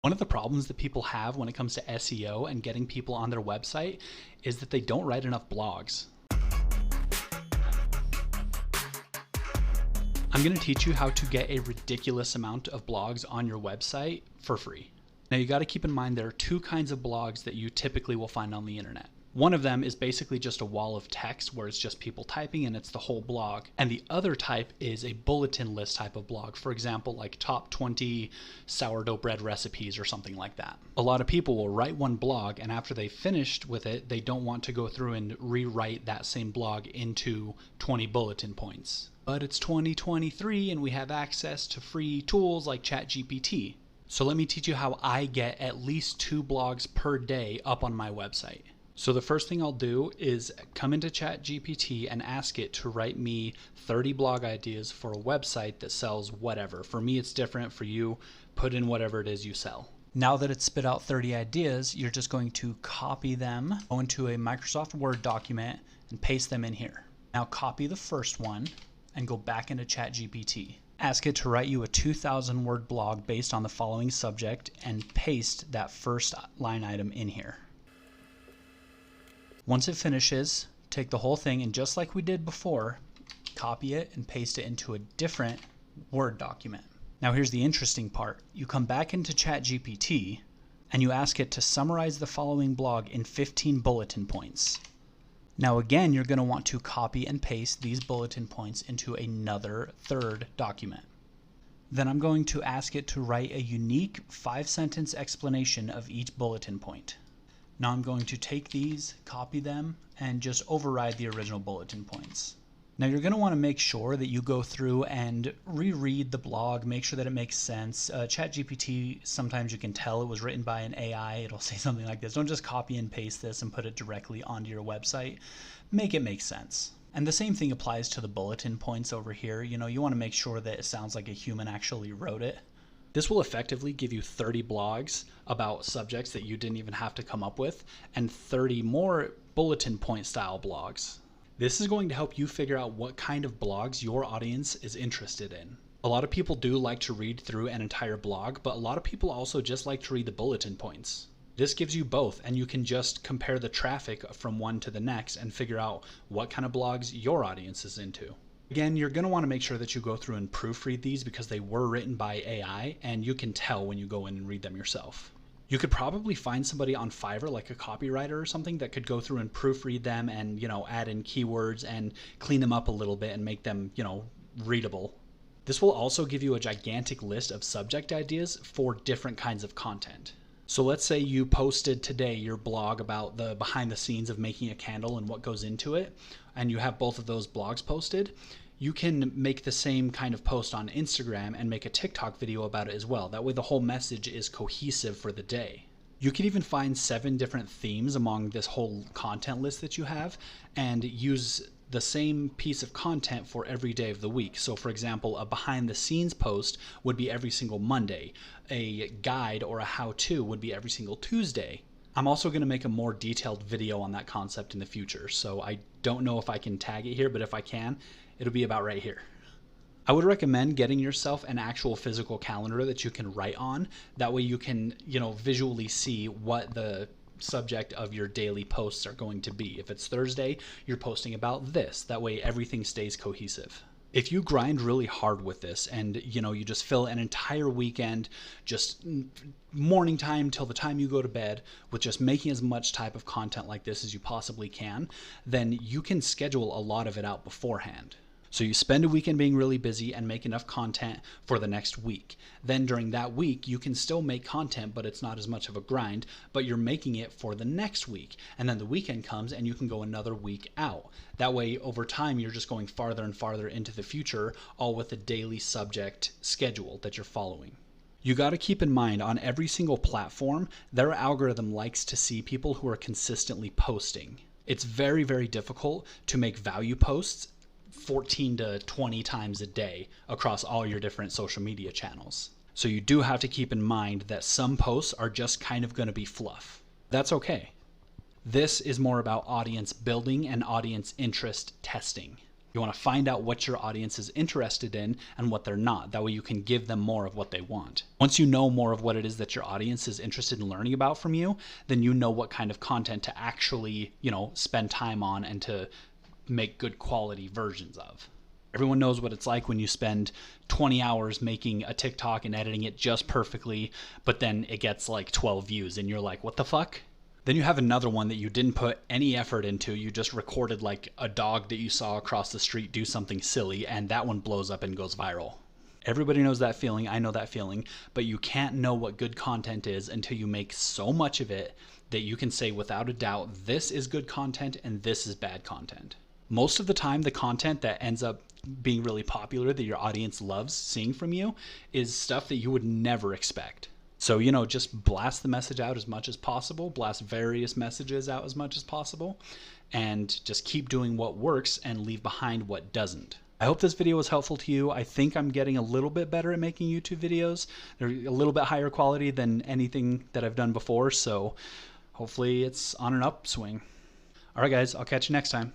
One of the problems that people have when it comes to SEO and getting people on their website is that they don't write enough blogs. I'm going to teach you how to get a ridiculous amount of blogs on your website for free. Now you got to keep in mind there are two kinds of blogs that you typically will find on the internet. One of them is basically just a wall of text where it's just people typing and it's the whole blog. And the other type is a bulletin list type of blog. For example, like top 20 sourdough bread recipes or something like that. A lot of people will write one blog and after they've finished with it, they don't want to go through and rewrite that same blog into 20 bulletin points. But it's 2023 and we have access to free tools like ChatGPT. So let me teach you how I get at least 2 blogs per day up on my website. So the first thing I'll do is come into ChatGPT and ask it to write me 30 blog ideas for a website that sells whatever. For me, it's different. For you, put in whatever it is you sell. Now that it's spit out 30 ideas, you're just going to copy them, go into a Microsoft Word document and paste them in here. Now copy the first one and go back into ChatGPT. Ask it to write you a 2,000 word blog based on the following subject and paste that first line item in here. Once it finishes, take the whole thing and just like we did before, copy it and paste it into a different Word document. Now here's the interesting part. You come back into ChatGPT and you ask it to summarize the following blog in 15 bulletin points. Now again, you're going to want to copy and paste these bulletin points into another third document. Then I'm going to ask it to write a unique 5-sentence explanation of each bulletin point. Now I'm going to take these, copy them, and just override the original bulletin points. Now you're going to want to make sure that you go through and reread the blog, make sure that it makes sense. ChatGPT, sometimes you can tell it was written by an AI. It'll say something like this. Don't just copy and paste this and put it directly onto your website. Make it make sense. And the same thing applies to the bulletin points over here. You want to make sure that it sounds like a human actually wrote it. This will effectively give you 30 blogs about subjects that you didn't even have to come up with and 30 more bulletin point style blogs. This is going to help you figure out what kind of blogs your audience is interested in. A lot of people do like to read through an entire blog, but a lot of people also just like to read the bulletin points. This gives you both, and you can just compare the traffic from one to the next and figure out what kind of blogs your audience is into. Again, you're going to want to make sure that you go through and proofread these because they were written by AI and you can tell when you go in and read them yourself. You could probably find somebody on Fiverr, like a copywriter or something, that could go through and proofread them and, add in keywords and clean them up a little bit and make them, readable. This will also give you a gigantic list of subject ideas for different kinds of content. So let's say you posted today your blog about the behind the scenes of making a candle and what goes into it, and you have both of those blogs posted. You can make the same kind of post on Instagram and make a TikTok video about it as well. That way the whole message is cohesive for the day. You can even find 7 different themes among this whole content list that you have and use the same piece of content for every day of the week. So for example, a behind the scenes post would be every single Monday. A guide or a how-to would be every single Tuesday. I'm also going to make a more detailed video on that concept in the future. So I don't know if I can tag it here, but if I can, it'll be about right here. I would recommend getting yourself an actual physical calendar that you can write on. That way you can, visually see what the subject of your daily posts are going to be. If it's Thursday, you're posting about this. That way everything stays cohesive. If you grind really hard with this and you just fill an entire weekend, just morning time till the time you go to bed with just making as much type of content like this as you possibly can, then you can schedule a lot of it out beforehand. So you spend a weekend being really busy and make enough content for the next week. Then during that week, you can still make content, but it's not as much of a grind, but you're making it for the next week. And then the weekend comes and you can go another week out. That way, over time, you're just going farther and farther into the future, all with a daily subject schedule that you're following. You got to keep in mind on every single platform, their algorithm likes to see people who are consistently posting. It's very, very difficult to make value posts 14 to 20 times a day across all your different social media channels. So you do have to keep in mind that some posts are just kind of going to be fluff. That's okay. This is more about audience building and audience interest testing. You want to find out what your audience is interested in and what they're not. That way you can give them more of what they want. Once you know more of what it is that your audience is interested in learning about from you, then you know what kind of content to actually, spend time on and to make good quality versions of. Everyone knows what it's like when you spend 20 hours making a TikTok and editing it just perfectly, but then it gets like 12 views and you're like, what the fuck? Then you have another one that you didn't put any effort into. You just recorded like a dog that you saw across the street do something silly, and that one blows up and goes viral. Everybody knows that feeling. I know that feeling, but you can't know what good content is until you make so much of it that you can say without a doubt, this is good content and this is bad content. Most of the time, the content that ends up being really popular that your audience loves seeing from you is stuff that you would never expect. So, just blast the message out as much as possible, blast various messages out as much as possible, and just keep doing what works and leave behind what doesn't. I hope this video was helpful to you. I think I'm getting a little bit better at making YouTube videos. They're a little bit higher quality than anything that I've done before, so hopefully it's on an upswing. All right, guys, I'll catch you next time.